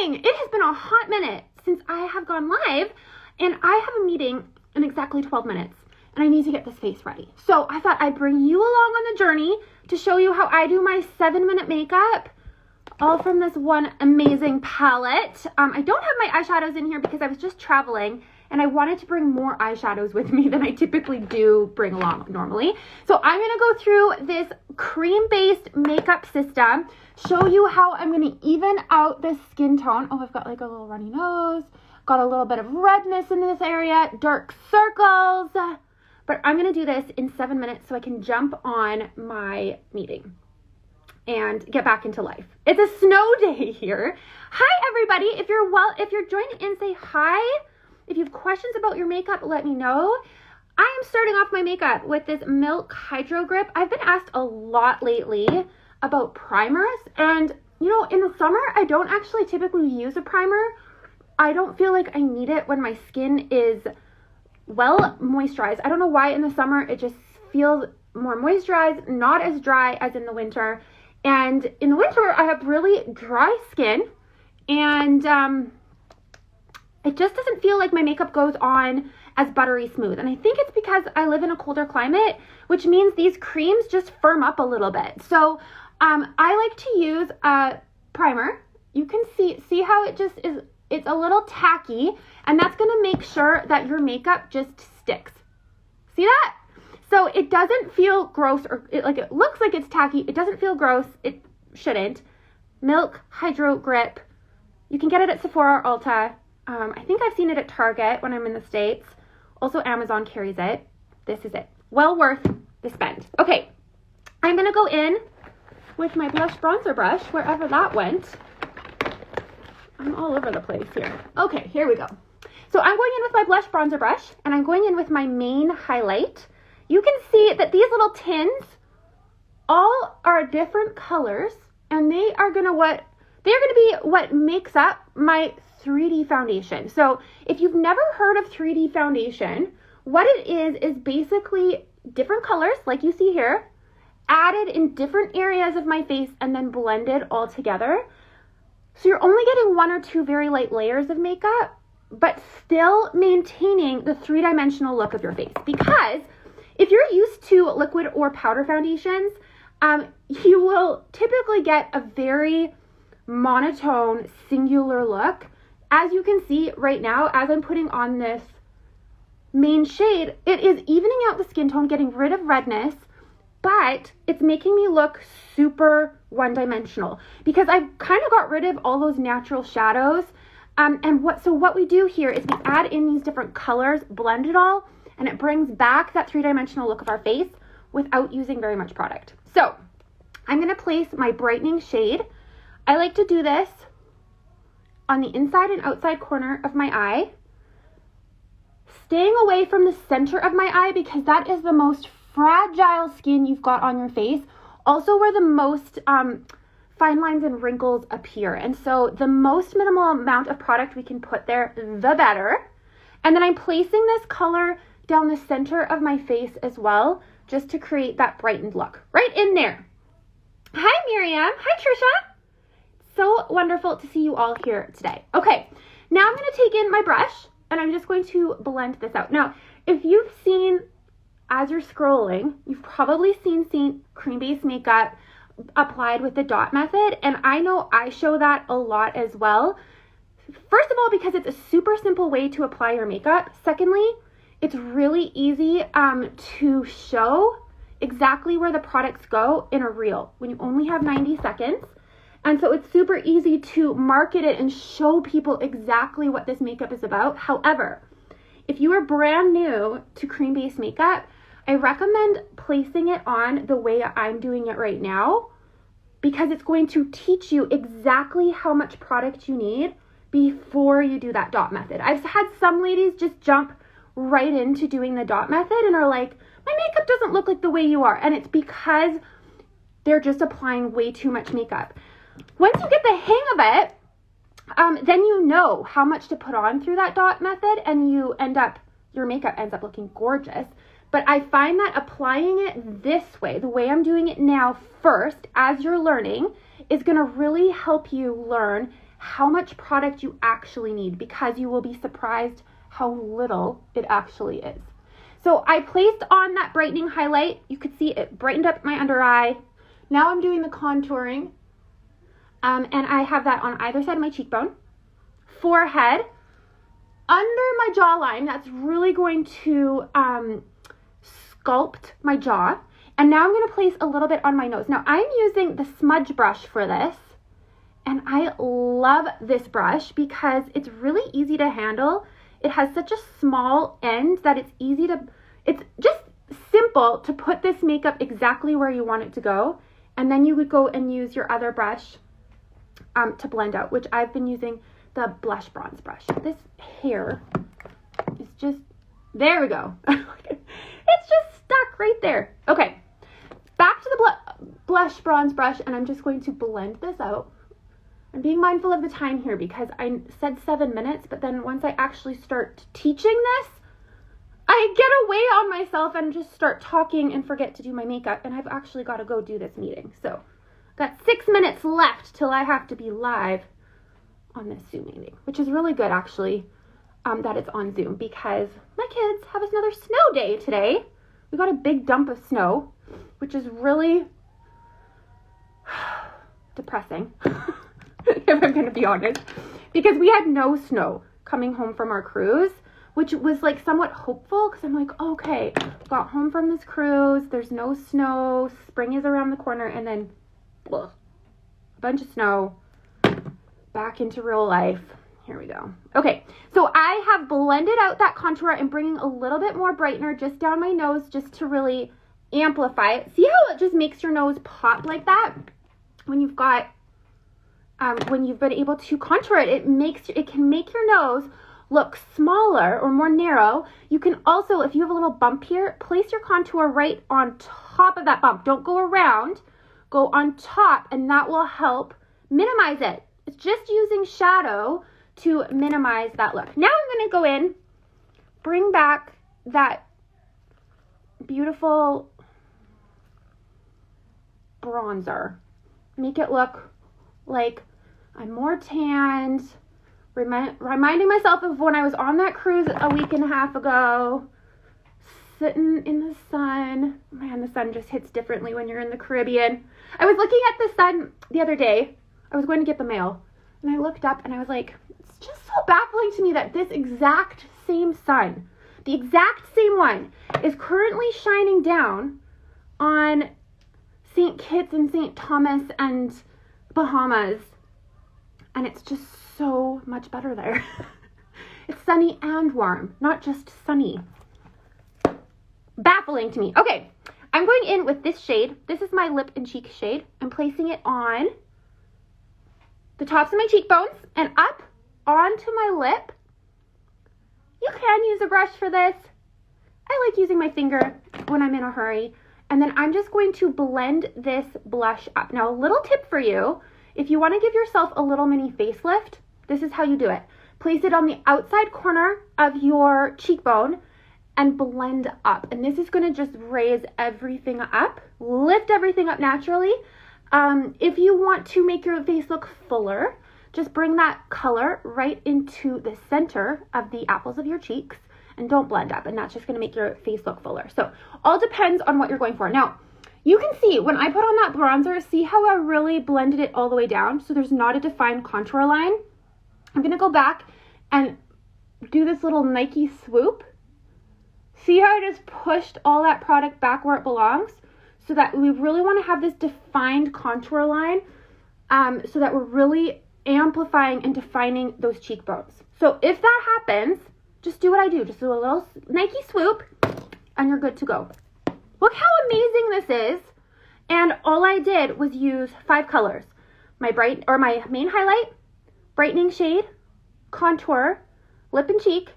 morning. It has been a hot minute since I have gone live, and I have a meeting in exactly 12 minutes, and I need to get this face ready. So I thought I'd bring you along on the journey to show you how I do my 7-minute makeup, all from this one amazing palette. I don't have my eyeshadows in here because I was just traveling, and I wanted to bring more eyeshadows with me than I typically do bring along normally. So I'm going to go through this cream-based makeup system, show you how I'm going to even out the skin tone. Oh, I've got like a little runny nose, got a little bit of redness in this area, dark circles. But I'm going to do this in 7 minutes so I can jump on my meeting and get back into life. It's a snow day here. Hi, everybody. If you're joining in, say hi. If you have questions about your makeup, let me know. I am starting off my makeup with this Milk Hydro Grip. I've been asked a lot lately about primers, and you know, in the summer, I don't actually typically use a primer. I don't feel like I need it when my skin is well moisturized. I don't know why in the summer it just feels more moisturized, not as dry as in the winter. And in the winter, I have really dry skin, and it just doesn't feel like my makeup goes on as buttery smooth. And I think it's because I live in a colder climate, which means these creams just firm up a little bit. So I like to use a primer. You can see how it just is, it's a little tacky, and that's gonna make sure that your makeup just sticks. See that? So it doesn't feel gross, or it looks like it's tacky. It doesn't feel gross. It shouldn't. Milk Hydro Grip. You can get it at Sephora or Ulta. I think I've seen it at Target when I'm in the States. Also, Amazon carries it. This is it. Well worth the spend. Okay, I'm going to go in with my blush bronzer brush, wherever that went. I'm all over the place here. Okay, here we go. So I'm going in with my blush bronzer brush, and I'm going in with my main highlight. You can see that these little tins all are different colors, and they are going to be what makes up my 3D foundation. So if you've never heard of 3D foundation, what it is basically different colors, like you see here, added in different areas of my face and then blended all together. So you're only getting 1 or 2 very light layers of makeup, but still maintaining the 3-dimensional look of your face. Because if you're used to liquid or powder foundations, you will typically get a very monotone, singular look. As you can see right now, as I'm putting on this main shade, it is evening out the skin tone, getting rid of redness, but it's making me look super one-dimensional because I've kind of got rid of all those natural shadows. So what we do here is we add in these different colors, blend it all, and it brings back that 3-dimensional look of our face without using very much product. So I'm going to place my brightening shade. I like to do this on the inside and outside corner of my eye, staying away from the center of my eye because that is the most fragile skin you've got on your face, also where the most fine lines and wrinkles appear. And so the most minimal amount of product we can put there, the better. And then I'm placing this color down the center of my face as well, just to create that brightened look right in there. Hi, Miriam. Hi, Trisha. So wonderful to see you all here today. Okay, now I'm going to take in my brush, and I'm just going to blend this out. Now, if you've seen, as you're scrolling, you've probably seen cream-based makeup applied with the dot method, and I know I show that a lot as well. First of all, because it's a super simple way to apply your makeup. Secondly, it's really easy to show exactly where the products go in a reel when you only have 90 seconds. And so it's super easy to market it and show people exactly what this makeup is about. However, if you are brand new to cream-based makeup, I recommend placing it on the way I'm doing it right now because it's going to teach you exactly how much product you need before you do that dot method. I've had some ladies just jump right into doing the dot method and are like, my makeup doesn't look like the way you are. And it's because they're just applying way too much makeup. Once you get the hang of it, then you know how much to put on through that dot method, and your makeup ends up looking gorgeous. But I find that applying it this way, the way I'm doing it now first, as you're learning, is going to really help you learn how much product you actually need, because you will be surprised how little it actually is. So I placed on that brightening highlight. You could see it brightened up my under eye. Now I'm doing the contouring. And I have that on either side of my cheekbone. Forehead. Under my jawline, that's really going to sculpt my jaw. And now I'm going to place a little bit on my nose. Now I'm using the smudge brush for this. And I love this brush because it's really easy to handle. It has such a small end that it's just simple to put this makeup exactly where you want it to go. And then you would go and use your other brush to blend out, which I've been using the blush bronze brush. This hair is just, there we go. It's just stuck right there. Okay, back to the blush bronze brush, and I'm just going to blend this out. I'm being mindful of the time here because I said 7 minutes, but then once I actually start teaching this, I get away on myself and just start talking and forget to do my makeup, and I've actually got to go do this meeting. So I've got 6 minutes left till I have to be live on this Zoom meeting, which is really good actually, that it's on Zoom, because my kids have another snow day today. We got a big dump of snow, which is really depressing. If I'm going to be honest, because we had no snow coming home from our cruise, which was like somewhat hopeful, because I'm like, okay, got home from this cruise, there's no snow, spring is around the corner, and then a bunch of snow, back into real life. Here we go. Okay, so I have blended out that contour and bringing a little bit more brightener just down my nose, just to really amplify it. See how it just makes your nose pop like that when you've got when you've been able to contour it? It can make your nose look smaller or more narrow. You can also, if you have a little bump here, place your contour right on top of that bump. Don't go around, go on top, and that will help minimize it. It's just using shadow to minimize that look. Now I'm going to go in, bring back that beautiful bronzer, make it look like I'm more tanned, reminding myself of when I was on that cruise a week and a half ago, sitting in the sun. Man, the sun just hits differently when you're in the Caribbean. I was looking at the sun the other day. I was going to get the mail, and I looked up and I was like, it's just so baffling to me that this exact same sun, the exact same one, is currently shining down on St. Kitts and St. Thomas and Bahamas, and it's just so much better there. It's sunny and warm, not just sunny. Baffling to me. Okay, I'm going in with this shade. This is my lip and cheek shade. I'm placing it on the tops of my cheekbones and up onto my lip. You can use a brush for this. I like using my finger when I'm in a hurry. And then I'm just going to blend this blush up. Now, a little tip for you, if you want to give yourself a little mini facelift, this is how you do it. Place it on the outside corner of your cheekbone and blend up. And this is going to just raise everything up, lift everything up naturally. If you want to make your face look fuller, just bring that color right into the center of the apples of your cheeks and don't blend up. And that's just going to make your face look fuller. So all depends on what you're going for. Now, you can see when I put on that bronzer, see how I really blended it all the way down? So there's not a defined contour line. I'm going to go back and do this little Nike swoop. See how I just pushed all that product back where it belongs? So that we really want to have this defined contour line, so that we're really amplifying and defining those cheekbones. So if that happens, just do what I do. Just do a little Nike swoop and you're good to go. Look how amazing this is. And all I did was use 5 colors. My main highlight, brightening shade, contour, lip and cheek,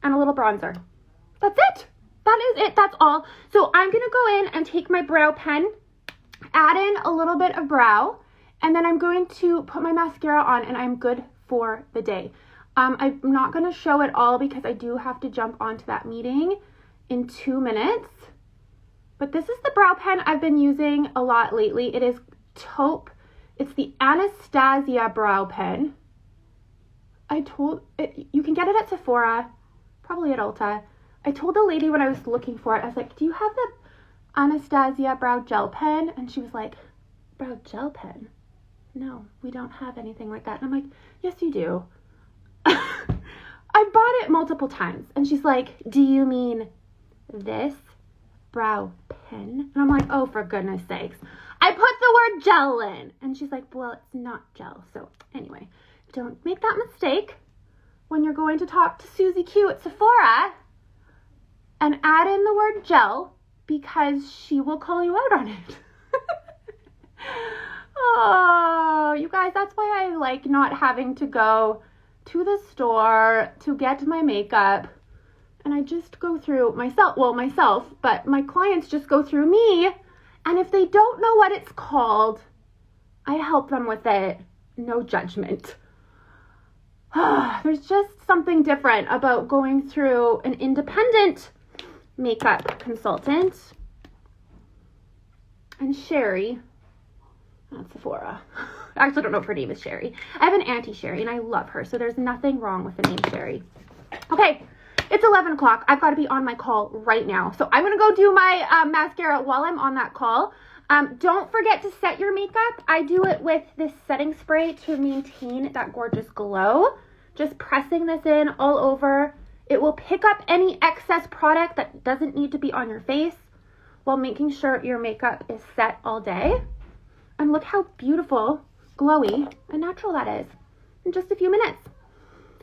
and a little bronzer. That's it. That is it. That's all. So I'm going to go in and take my brow pen, add in a little bit of brow, and then I'm going to put my mascara on and I'm good for the day. I'm not going to show it all because I do have to jump onto that meeting in 2 minutes. But this is the brow pen I've been using a lot lately. It is taupe. It's the Anastasia brow pen. You can get it at Sephora, probably at Ulta. I told the lady when I was looking for it, I was like, do you have the Anastasia brow gel pen? And she was like, brow gel pen? No, we don't have anything like that. And I'm like, yes, you do. I bought it multiple times. And she's like, do you mean this brow pen? And I'm like, oh, for goodness sakes. I put the word gel in. And she's like, well, it's not gel. So anyway, don't make that mistake when you're going to talk to Susie Q at Sephora and add in the word gel, because she will call you out on it. Oh, you guys, that's why I like not having to go to the store to get my makeup. And I just go through myself, but my clients just go through me. And if they don't know what it's called, I help them with it. No judgment. There's just something different about going through an independent makeup consultant. And Sherry, not Sephora. I actually don't know if her name is Sherry. I have an auntie Sherry, and I love her, so there's nothing wrong with the name Sherry. Okay, it's 11 o'clock. I've got to be on my call right now. So I'm going to go do my mascara while I'm on that call. Don't forget to set your makeup. I do it with this setting spray to maintain that gorgeous glow. Just pressing this in all over. It will pick up any excess product that doesn't need to be on your face while making sure your makeup is set all day. And look how beautiful, glowy, and natural that is in just a few minutes.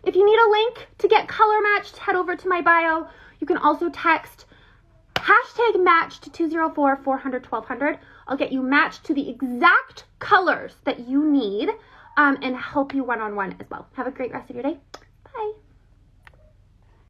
If you need a link to get color matched, head over to my bio. You can also text #match to 204-400-1200. I'll get you matched to the exact colors that you need and help you one-on-one as well. Have a great rest of your day.